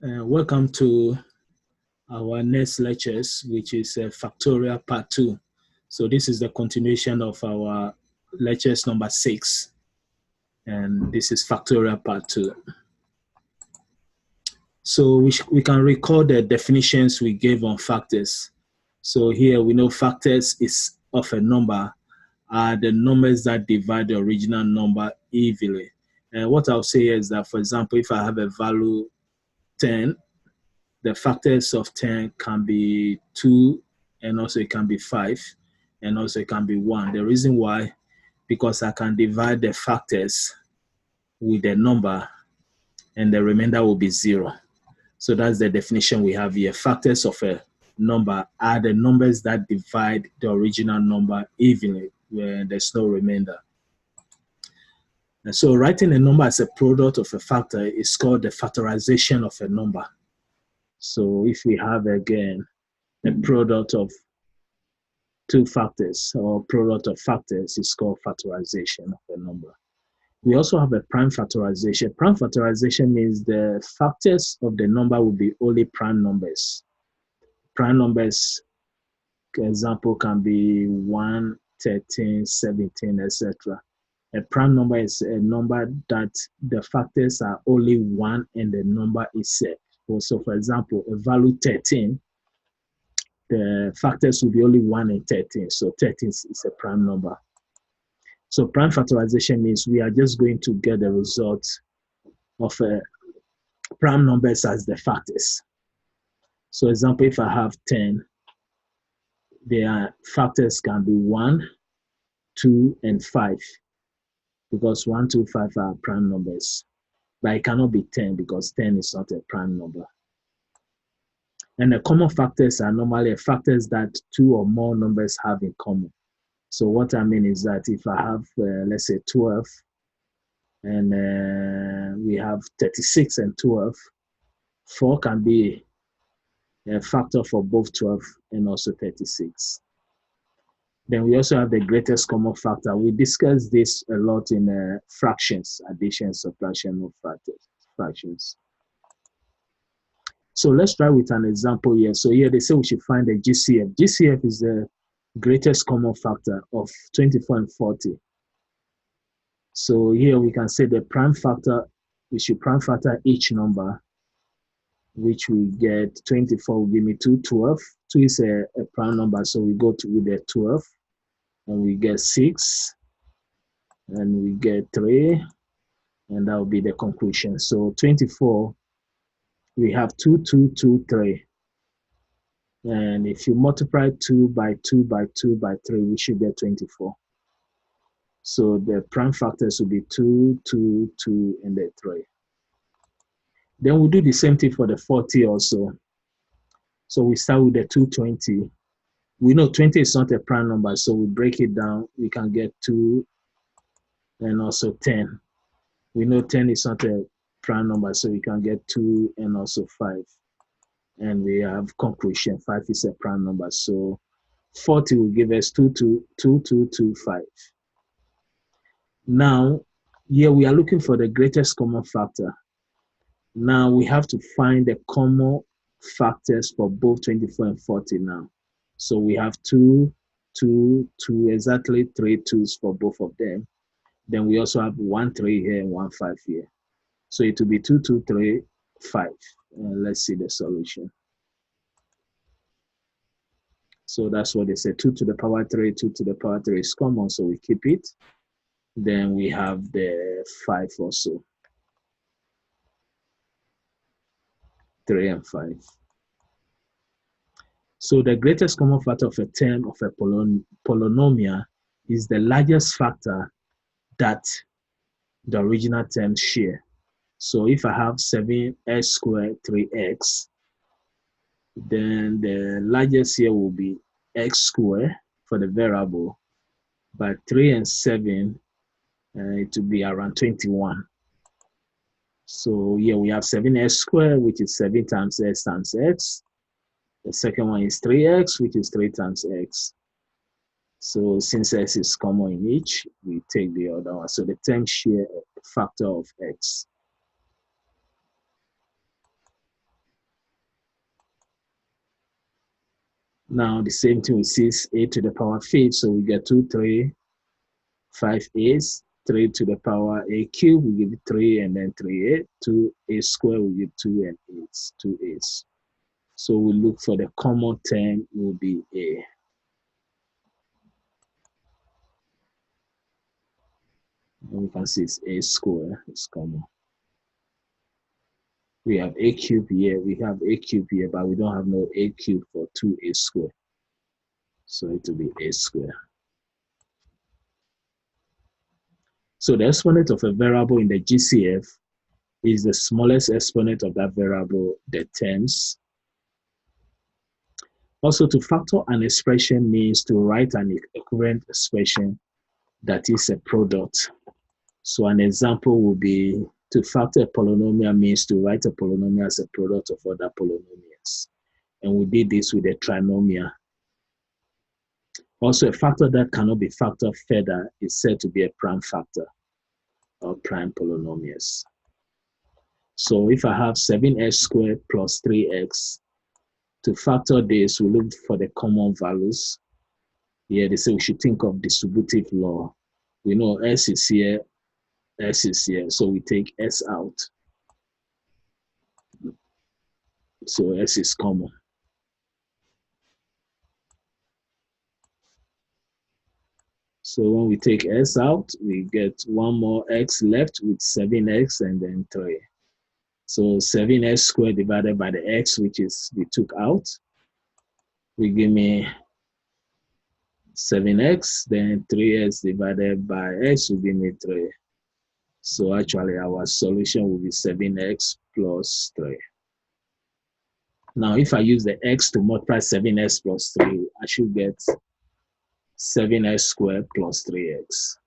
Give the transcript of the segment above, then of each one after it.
Welcome to our next lectures, which is Factorial Part 2. So this is the continuation of our lectures number 6, and this is Factorial Part 2. So we can recall the definitions we gave on factors. So here we know factors is of a number are the numbers that divide the original number evenly. And what I'll say is that, for example, if I have a value 10, the factors of 10 can be 2, and also it can be 5, and also it can be 1. The reason why, because I can divide the factors with a number, and the remainder will be 0. So that's the definition we have here. Factors of a number are the numbers that divide the original number evenly, where there's no remainder. And so writing a number as a product of a factor is called the factorization of a number. So if we have, again, a product of two factors or product of factors, is called factorization of a number. We also have a prime factorization. Prime factorization means the factors of the number will be only prime numbers. Prime numbers, example, can be 1, 13, 17, etc. A prime number is a number that the factors are only 1 and the number itself. So for example, a value 13, the factors will be only 1 and 13. So 13 is a prime number. So prime factorization means we are just going to get the result of prime numbers as the factors. So example, if I have 10, their factors can be 1, 2, and 5, because 1, 2, 5 are prime numbers. But it cannot be 10 because 10 is not a prime number. And the common factors are normally factors that 2 or more numbers have in common. So what I mean is that if I have, let's say, 12, and we have 36 and 12, 4 can be a factor for both 12 and also 36. Then we also have the greatest common factor. We discussed this a lot in fractions, addition, subtraction of fractions. So let's try with an example here. So here they say we should find the GCF. GCF is the greatest common factor of 24 and 40. So here we can say the prime factor, we should prime factor each number, which we get 24 will give me 2, 12. 2 is a prime number, so we go with the 12, and we get 6, and we get 3, and that will be the conclusion. So 24, we have 2, 2, 2, 3. And if you multiply 2 by 2 by 2 by 3, we should get 24. So the prime factors will be 2, 2, 2, and then 3. Then we'll do the same thing for the 40 also. So we start with the 220. We know 20 is not a prime number, so we break it down. We can get 2 and also 10. We know 10 is not a prime number, so we can get 2 and also 5. And we have conclusion, 5 is a prime number. So 40 will give us 2, 2, 2, 2, 2, 5. Now, here we are looking for the greatest common factor. Now we have to find the common factors for both 24 and 40 now. So we have 2, 2, 2, exactly 3 2s for both of them. Then we also have 1, 3 here and 1, 5 here. So it will be 2, 2, 3, 5. Let's see the solution. So that's what they say, 2 to the power 3, 2 to the power 3 is common, so we keep it. Then we have the 5 also. 3 and 5. So the greatest common factor of a term of a polynomial is the largest factor that the original term share. So if I have 7x squared 3x, then the largest here will be x squared for the variable, but 3 and 7, it will be around 21. So here we have 7x squared, which is 7 times x times x. The second one is 3x, which is 3 times x. So since x is common in each, we take the other one. So the term share a factor of x. Now the same thing with 6a to the power 5th. So we get 2, 3, 5a's. 3 to the power a cube, we give it 3 and then 3a. 2a squared, we give 2 and 8, 2a's. So we look for the common term will be a. And we can see it's a square, it's common. We have a cube here, we have a cube here, but we don't have no a cube for 2a squared. So it will be a squared. So the exponent of a variable in the GCF is the smallest exponent of that variable, the terms. Also, to factor an expression means to write an equivalent expression that is a product. So an example would be to factor a polynomial means to write a polynomial as a product of other polynomials. And we did this with a trinomial. Also, a factor that cannot be factored further is said to be a prime factor or prime polynomials. So if I have 7x squared plus 3x, to factor this, we look for the common values. Here they say we should think of distributive law. We know s is here, s is here, so we take s out. So s is common. So when we take s out, we get one more x left with 7x and then 3. So 7x squared divided by the x, which is we took out, will give me 7x, then 3x divided by x will give me 3. So actually our solution will be 7x plus 3. Now if I use the x to multiply 7x plus 3, I should get 7x squared plus 3x.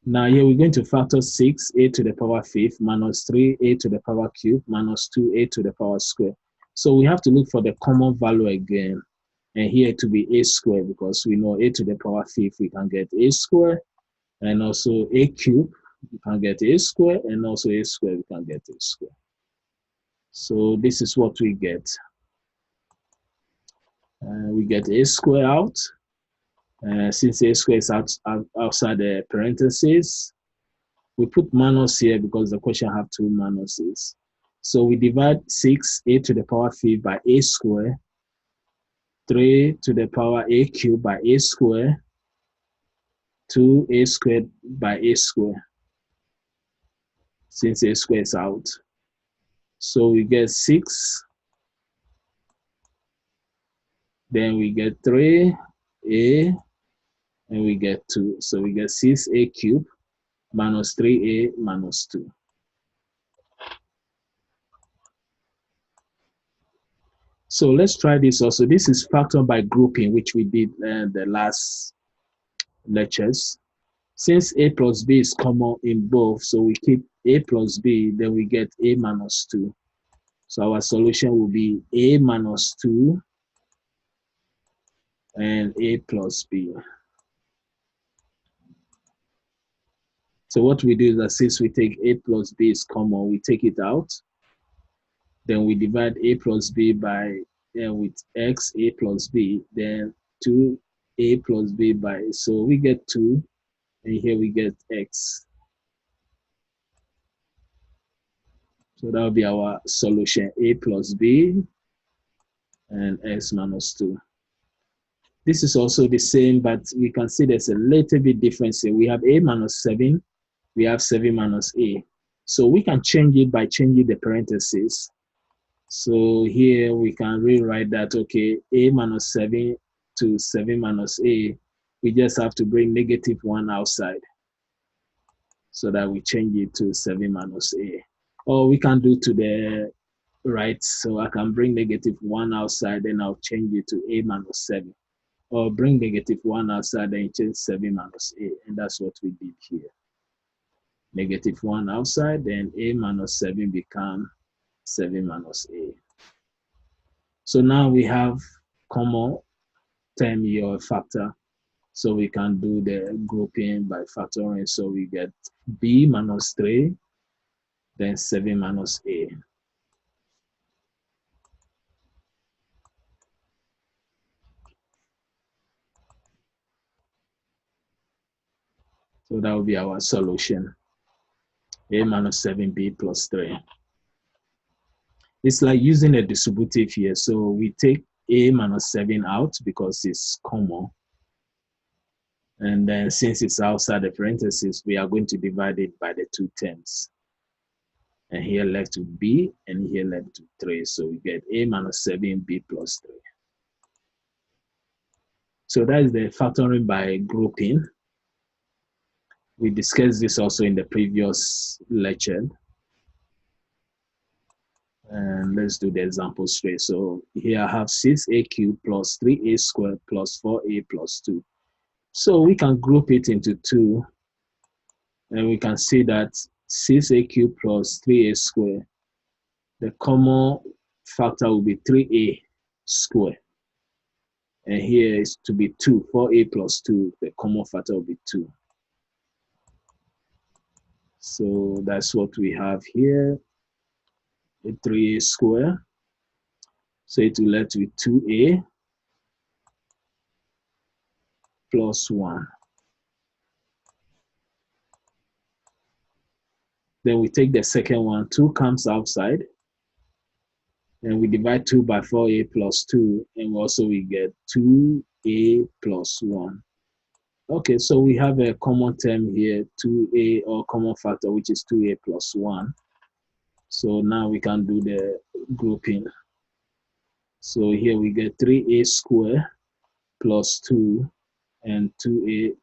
Now here we're going to factor 6a to the power 5th minus 3a to the power cube minus 2a to the power square. So we have to look for the common value again. And here to be a squared, because we know a to the power 5th, we can get a squared, and also a cube, we can get a squared, and also a squared, we can get a squared. So this is what we get. We get a square out. Since a square is outside the parentheses, we put minus here because the question have two minuses. So we divide 6a to the power 5 by a square, 3 to the power a cube by a square, 2a squared by a square, since a square is out. So we get 6, then we get 3a, and we get 2. So we get 6a cubed minus 3a minus 2. So let's try this also. This is factored by grouping, which we did the last lectures. Since a plus b is common in both, so we keep a plus b, then we get a minus 2. So our solution will be a minus 2 and a plus b. So what we do is that since we take a plus b is common, we take it out. Then we divide a plus b by with x, a plus b, then 2a plus b by, so we get 2, and here we get x. So that will be our solution, a plus b and x minus 2. This is also the same, but we can see there's a little bit difference here. We have a minus 7, we have 7 minus a. So we can change it by changing the parentheses. So here we can rewrite that, okay, a minus 7 to 7 minus a, we just have to bring negative 1 outside so that we change it to 7 minus a. Or we can do to the right, so I can bring negative 1 outside, then I'll change it to a minus 7. Or bring negative 1 outside, then change 7 minus a, and that's what we did here. Negative 1 outside, then a minus 7 become 7 minus a. So now we have common term here, or factor. So we can do the grouping by factoring. So we get b minus 3, then 7 minus a. So that will be our solution. A minus 7b plus 3. It's like using a distributive here. So we take a minus 7 out because it's common. And then since it's outside the parentheses, we are going to divide it by the two terms. And here left with b, and here left with 3. So we get a minus 7b plus 3. So that is the factoring by grouping. We discussed this also in the previous lecture. And let's do the example straight. So here I have 6a cubed plus 3a squared plus 4a plus 2. So we can group it into 2. And we can see that 6a cubed plus 3a squared, the common factor will be 3a squared. And here is to be 2, 4a plus 2, the common factor will be 2. So that's what we have here, a 3a squared. So it will left with 2a plus 1. Then we take the second one, 2 comes outside. And we divide 2 by 4a plus 2. And also we get 2a plus 1. Okay, so we have a common term here, 2a, or common factor, which is 2a plus 1. So now we can do the grouping. So here we get 3a squared plus 2 and 2a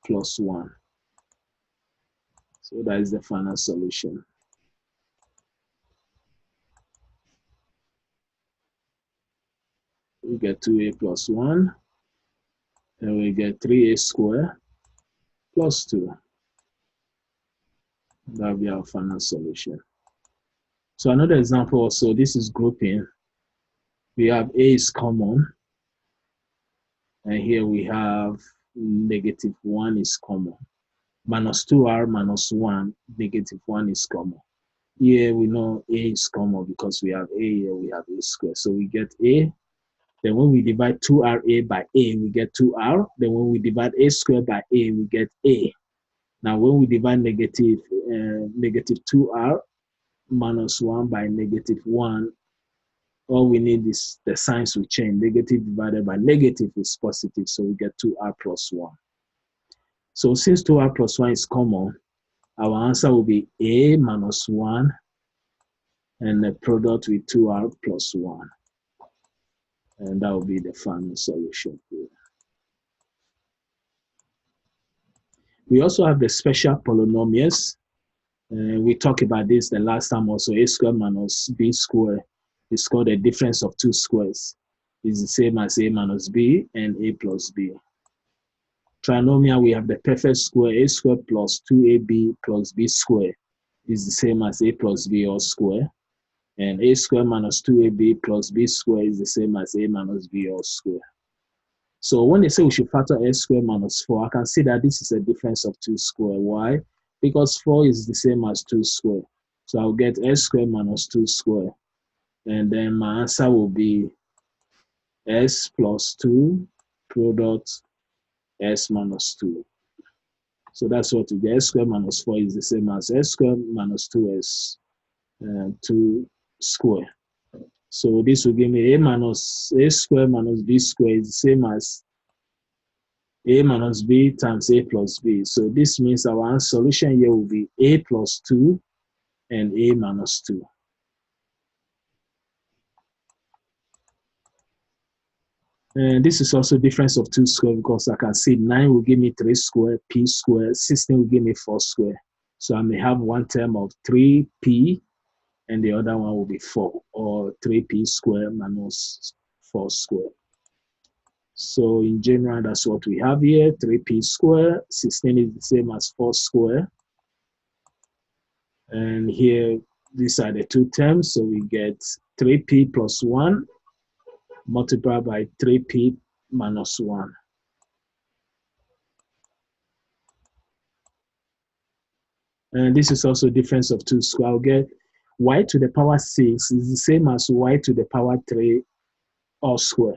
plus 1. So that is the final solution. We get 2a plus 1, and we get 3a squared plus 2. That will be our final solution. So another example also, this is grouping. We have a is common, and here we have negative 1 is common. Minus 2r minus 1, negative 1 is common. Here we know a is common because we have a here, we have a squared. So we get a. Then when we divide 2ra by a, we get 2r. Then when we divide a squared by a, we get a. Now when we divide negative 2r minus 1 by negative 1, all we need is the signs will change. Negative divided by negative is positive, so we get 2r plus 1. So since 2r plus 1 is common, our answer will be a minus 1 and the product with 2r plus 1. And that will be the final solution here. We also have the special polynomials. We talked about this the last time also. A squared minus b squared is called the difference of two squares. It's the same as a minus b and a plus b. Trinomial, we have the perfect square. A squared plus 2ab plus b squared is the same as a plus b all square. And a squared minus 2ab plus b squared is the same as a minus b all square. So when they say we should factor a squared minus 4, I can see that this is a difference of 2 square. Why? Because 4 is the same as 2 square. So I'll get s squared minus 2 square. And then my answer will be s plus 2 product s minus 2. So that's what we get. S squared minus 4 is the same as s squared minus 2s 2 square. So this will give me a squared minus b squared is the same as a minus b times a plus b. So this means our solution here will be a plus 2 and a minus 2. And this is also difference of 2 square because I can see 9 will give me 3 square, p square, 16 will give me 4 square. So I may have one term of 3p and the other one will be 4, or 3p square minus 4 square. So in general, that's what we have here, 3p square, 16 is the same as 4 square. And here, these are the two terms, so we get 3p plus 1 multiplied by 3p minus 1. And this is also difference of 2 square. I'll get y to the power 6 is the same as y to the power 3 all square.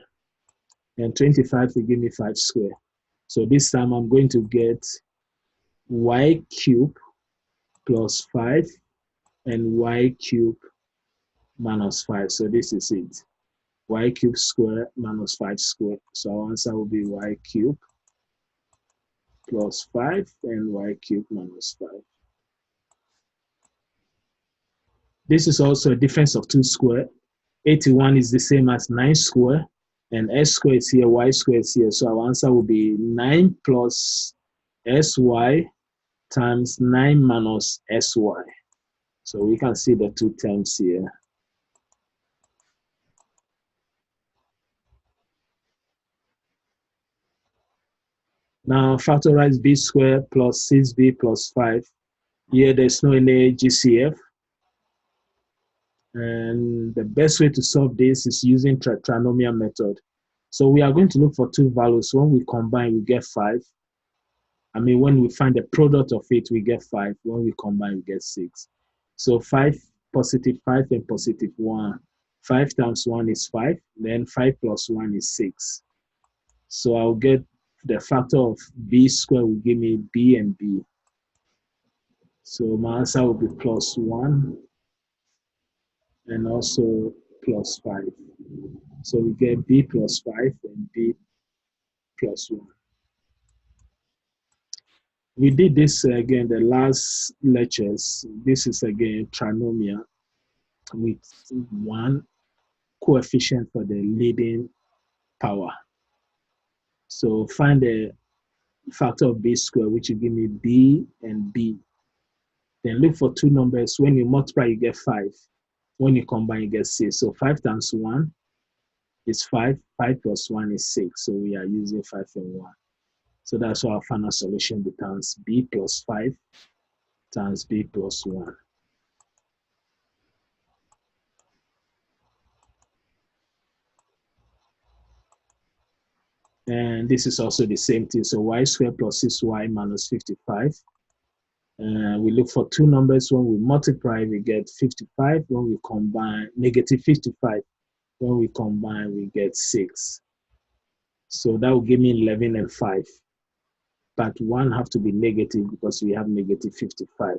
And 25 will give me 5 square. So this time I'm going to get y cube plus 5 and y cube minus 5. So this is it. Y cube square minus 5 square. So our answer will be y cube plus 5 and y cube minus 5. This is also a difference of 2 square. 81 is the same as 9 square, and s squared is here, y squared is here. So our answer will be 9 plus sy times 9 minus sy. So we can see the two terms here. Now factorize b squared plus 6b plus 5. Here there's no any GCF. And the best way to solve this is using trinomial method. So we are going to look for two values. When we combine, we get 5. When we find the product of it, we get 5. When we combine, we get 6. So 5, positive 5 and positive 1. 5 times 1 is 5. Then 5 plus 1 is 6. So I'll get the factor of b squared will give me b and b. So my answer will be plus 1 and also plus 5. So we get b plus 5 and b plus 1. We did this again the last lectures. This is again trinomial with one coefficient for the leading power. So find the factor of b squared, which will give me b and b. Then look for two numbers. When you multiply, you get 5. When you combine, you get 6. So 5 times 1 is 5. 5 plus 1 is 6. So we are using 5 and 1. So that's why our final solution becomes b plus 5 times b plus 1. And this is also the same thing. So y squared plus 6y minus 55. We look for two numbers. When we multiply, we get 55. When we combine, negative 55. When we combine, we get 6. So that will give me 11 and 5. But 1 have to be negative because we have negative 55.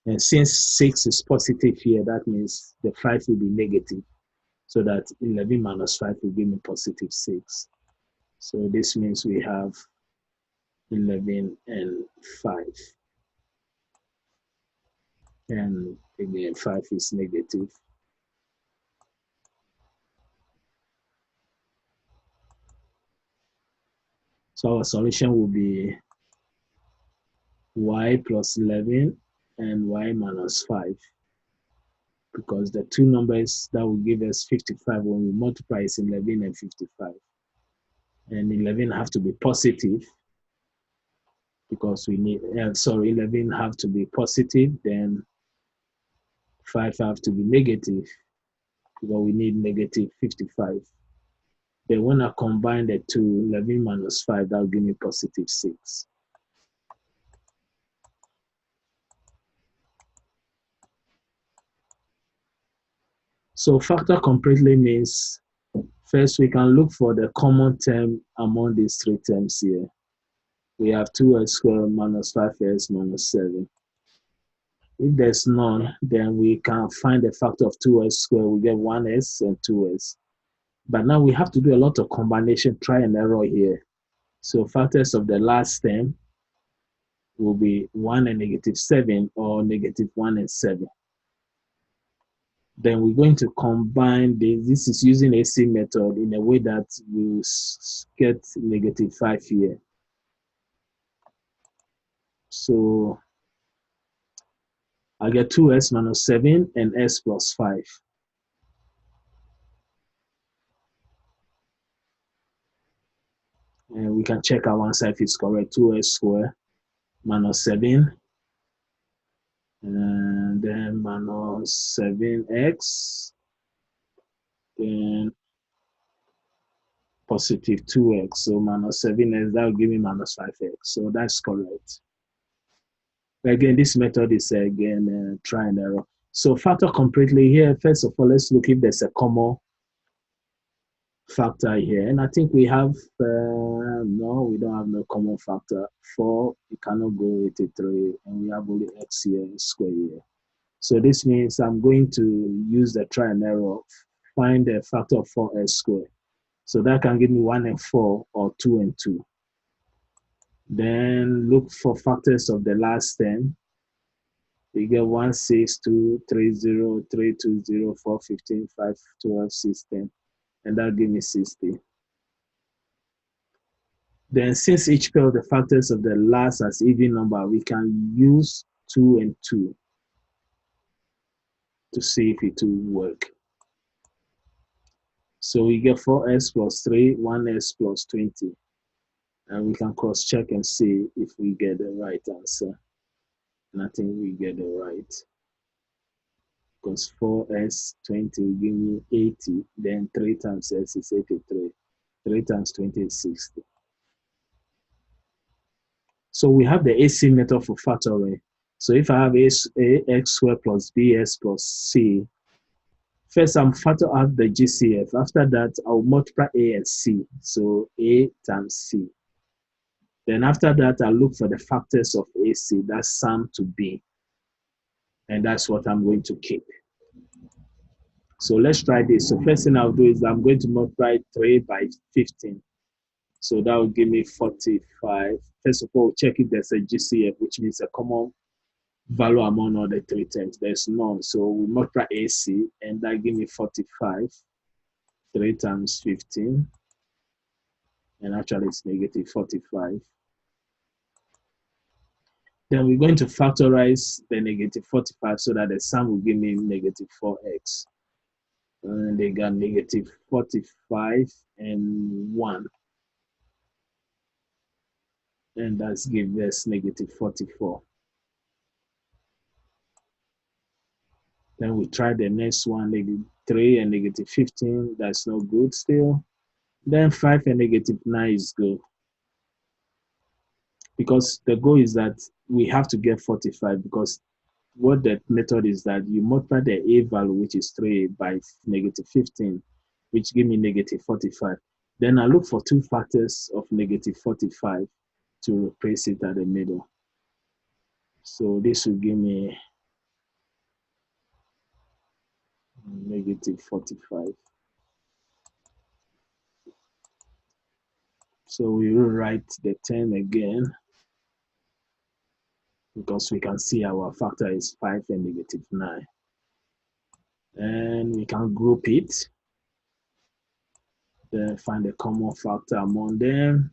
And since 6 is positive here, that means the 5 will be negative. So that 11 minus 5 will give me positive 6. So this means we have 11 and 5. And again, 5 is negative. So our solution will be y plus 11 and y minus 5. Because the two numbers that will give us 55 when we multiply is 11 and 55. And 11 have to be positive because we need, 11 have to be positive, then 5 have to be negative because we need negative 55. Then when I combine the two, 11 minus 5, that will give me positive 6. So factor completely means first we can look for the common term among these three terms here. We have 2s squared minus 5s minus 7. If there's none, then we can find the factor of 2s squared. We get 1s and 2s. But now we have to do a lot of combination, try and error here. So factors of the last term will be 1 and negative 7 or negative 1 and 7. Then we're going to combine this. This is using AC method in a way that we get negative 5 here. So I get 2s minus 7 and s plus 5. And we can check our answer if it's correct. 2s squared minus 7 and then minus 7x, then positive 2x. So minus 7x, that will give me minus 5x. So that's correct. Again, this method is again try and error. So factor completely here. First of all, let's look if there's a common factor here. And I think we have, no, we don't have no common factor. 4, you cannot go with a 3, and we have only x here, square here. So this means I'm going to use the try and error, find the factor of 4x squared. So that can give me 1 and 4 or 2 and 2. Then look for factors of the last 10. We get 1, 6, 2, 3, 0, 3, 2, 0, 4, 15, 5, 12, 6, 10. And that'll give me 60. Then since each pair of the factors of the last as even number, we can use 2 and 2 to see if it will work. So we get 4x plus 3, 1x plus 20. And we can cross check and see if we get the right answer. And I think we get the right. Because 4x 20 will give me 80. Then 3 times x is 83. 3 times 20 is 60. So we have the AC method for factoring. So if I have ax squared plus bs plus c, first I'm factor out the GCF. After that, I'll multiply a and c. So a times c. Then after that, I'll look for the factors of AC. That's sum to b. And that's what I'm going to keep. So let's try this. So first thing I'll do is I'm going to multiply 3 by 15. So that will give me 45. First of all, check if there's a GCF, which means a common value among all the 3 terms. There's none. So we multiply AC, and that gives me 45. 3 times 15. And actually, it's negative 45. Then we're going to factorize the negative 45 so that the sum will give me negative 4x. And they got negative 45 and 1. And that's give us negative 44. Then we try the next one, negative 3 and negative 15. That's no good still. Then 5 and negative 9 is good. Because the goal is that we have to get 45, because what that method is that you multiply the a value, which is 3, by negative 15, which give me negative 45. Then I look for 2 factors of negative 45 to replace it at the middle. So this will give me negative 45. So we will write the 10 again, because we can see our factor is 5 and negative 9. And we can group it. Then find a common factor among them.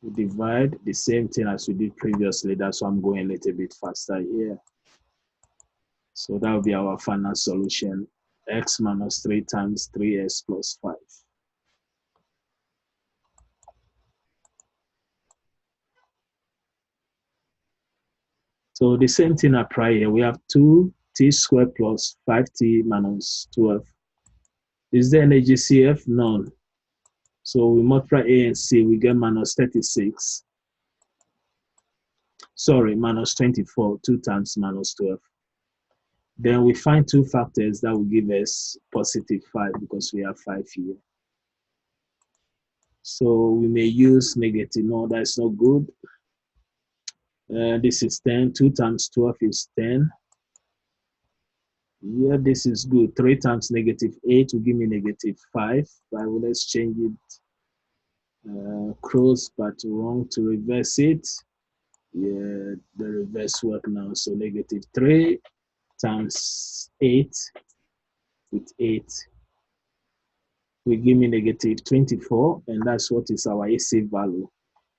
We divide the same thing as we did previously. That's why I'm going a little bit faster here. So that will be our final solution. X minus 3 times 3x plus 5. So the same thing apply here. We have 2t squared plus 5t minus 12. Is there any GCF? None. So we multiply a and c, we get minus 36. Sorry, minus 24, 2 times minus 12. Then we find 2 factors that will give us positive 5, because we have 5 here. So we may use negative. No, that's not good. This is 10. 2 times 12 is 10. Yeah, this is good. 3 times negative 8 will give me negative 5. But let's change it. Close but wrong to reverse it. Yeah, the reverse work now. So negative 3 times 8 with 8 will give me negative 24, and that's what is our AC value.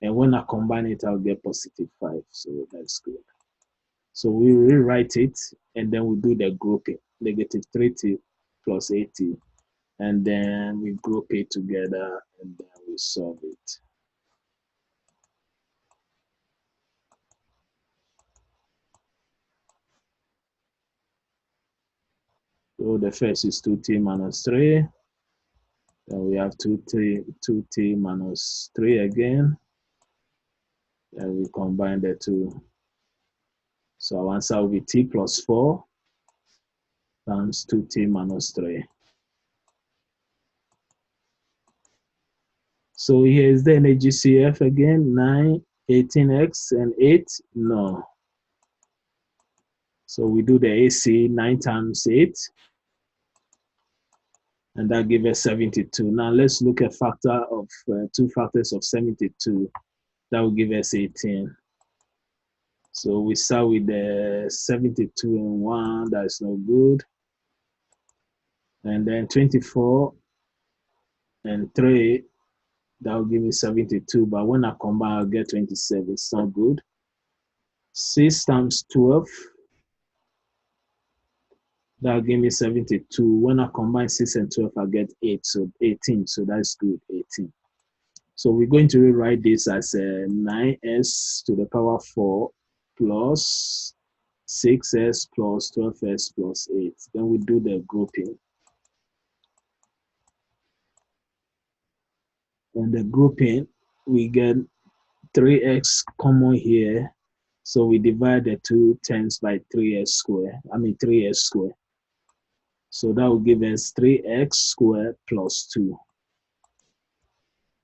And when I combine it, I'll get positive 5. So that's good. So we rewrite it, and then we do the grouping. Negative 3t plus 80. And then we group it together, and then we solve it. So the first is 2t minus 3. Then we have 2t minus 3 again. Then we combine the two. So our answer will be t plus 4 times 2t minus 3. So here is the GCF again, 9, 18x, and 8? No. So we do the AC, 9 times 8, and that gives us 72. Now let's look at factor of 2 factors of 72. That will give us 18. So we start with the 72 and 1, that's no good. And then 24 and 3, that will give me 72. But when I combine, I'll get 27. It's not good. 6 times 12, that'll give me 72. When I combine 6 and 12, I get 8, so 18. So that's good, 18. So we're going to rewrite this as 9s to the power 4 plus 6s plus 12s plus 8. Then we do the grouping. And the grouping, we get 3x common here. So we divide the 2 terms by 3s squared. 3s squared. So that will give us 3x squared plus 2.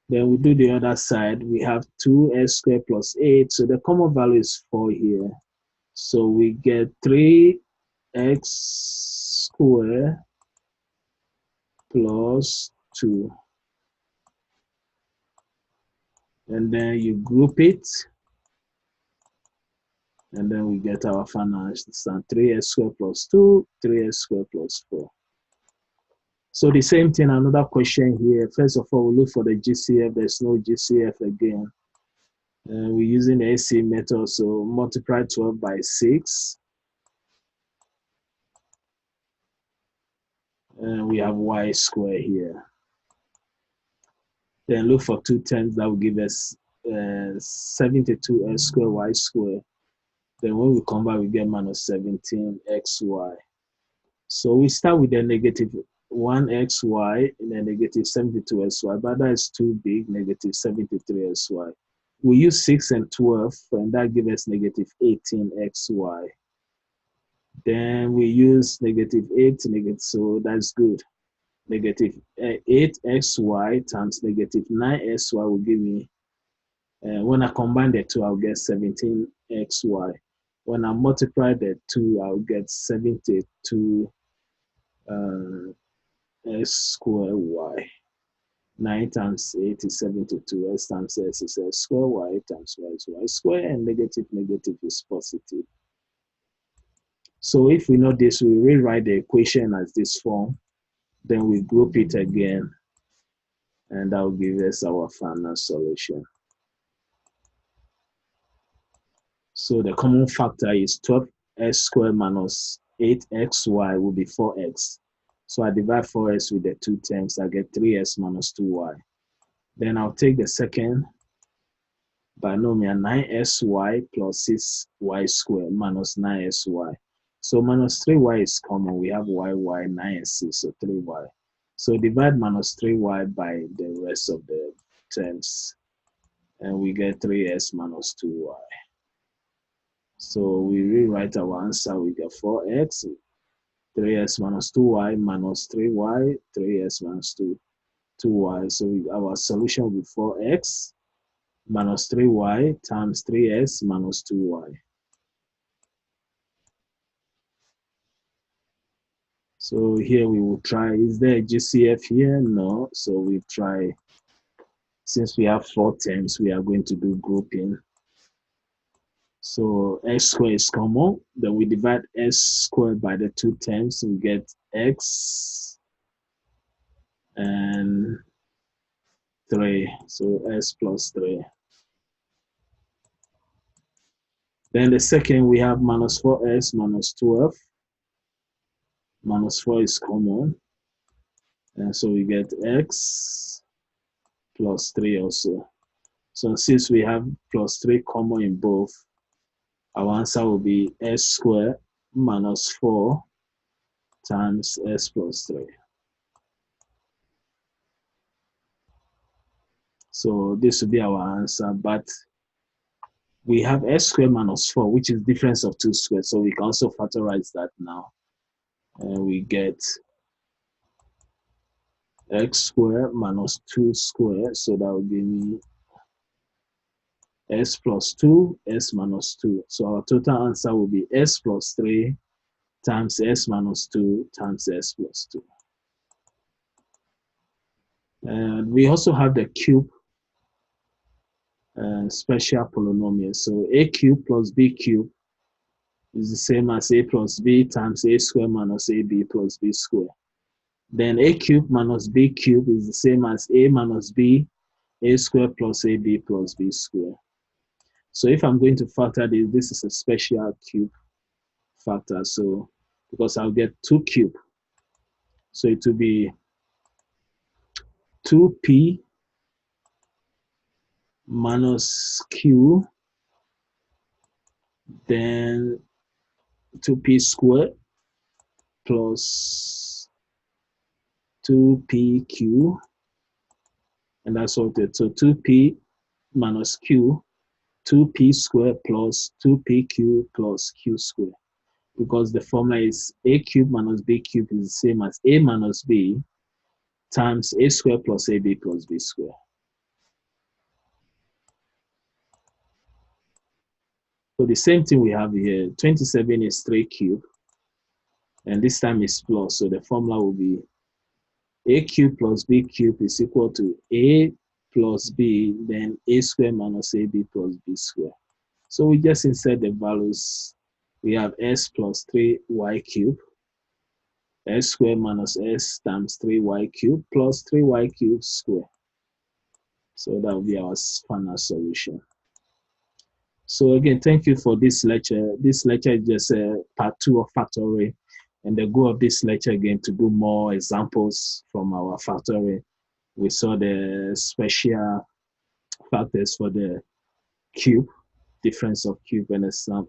Then we do the other side. We have 2s squared plus 8. So the common value is 4 here. So we get 3x squared plus 2. And then you group it. And then we get our final answer, 3x squared plus 2, 3x squared plus 4. So the same thing, another question here. First of all, we look for the GCF. There's no GCF again. We're using the AC method, so multiply 12 by 6. And we have y squared here. Then look for 2 terms that will give us 72x squared y squared. Then when we combine, we get minus 17xy. So we start with the negative 1xy and then negative 72xy, but that is too big, negative 73xy. We use 6 and 12, and that gives us negative 18xy. Then we use negative 8, so that's good. Negative 8xy times negative 9xy will give me, when I combine the two, I'll get 17xy. When I multiply the two, I'll get 72 x squared y. 9 times 8 is 72. S times S is S squared. Y times Y is Y squared. And negative is positive. So if we know this, we rewrite the equation as this form. Then we group it again. And that will give us our final solution. So the common factor is 12x squared minus 8xy will be 4x. So I divide 4x with the 2 terms. I get 3x minus 2y. Then I'll take the second binomial 9sy plus 6y squared minus 9sy. So minus 3y is common. We have y, 9 and 6, so 3y. So divide minus 3y by the rest of the terms. And we get 3s minus 2y. So we rewrite our answer. We get 4x, 3s minus 2y minus 3y, 3s minus 2y. So our solution will be 4x minus 3y times 3s minus 2y. So here we will try, is there a GCF here? No, so we try, since we have 4 terms, we are going to do grouping. So x squared is common, then we divide x squared by the 2 terms, we get x and 3, so s plus 3. Then the second, we have minus 4s minus 12. Minus 4 is common. And so we get x plus 3 also. So since we have plus 3 common in both, our answer will be s squared minus 4 times s plus 3. So this will be our answer, but we have x squared minus 4, which is difference of 2 squared. So we can also factorize that now. And we get x squared minus 2 squared. So that will give me s plus 2, s minus 2. So our total answer will be s plus 3 times s minus 2 times s plus 2. And we also have the cube special polynomial. So a cube plus b cube is the same as a plus b times a squared minus ab plus b squared. Then a cube minus b cube is the same as a minus b, a squared plus ab plus b squared. So if I'm going to factor this, this is a special cube factor. So because I'll get 2 cube. So it will be 2p minus q, then 2p squared plus 2pq, and that's what it is. So 2p minus q, 2p squared plus 2pq plus q squared. Because the formula is a cube minus b cube is the same as a minus b times a squared plus ab plus b squared. So the same thing we have here, 27 is 3 cube, and this time is plus, so the formula will be a cube plus b cube is equal to a plus b, then a squared minus ab plus b squared. So we just insert the values. We have s plus 3y cube, s squared minus s times 3y cube plus 3y cube squared. So that will be our final solution. So again, thank you for this lecture. This lecture is just part 2 of factoring. And the goal of this lecture again to do more examples from our factoring. We saw the special factors for the cube, difference of cube and a sum.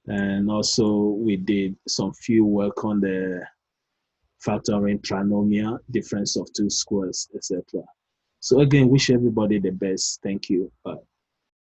And also we did some few work on the factoring trinomial, difference of 2 squares, etc. So again, wish everybody the best. Thank you. Bye.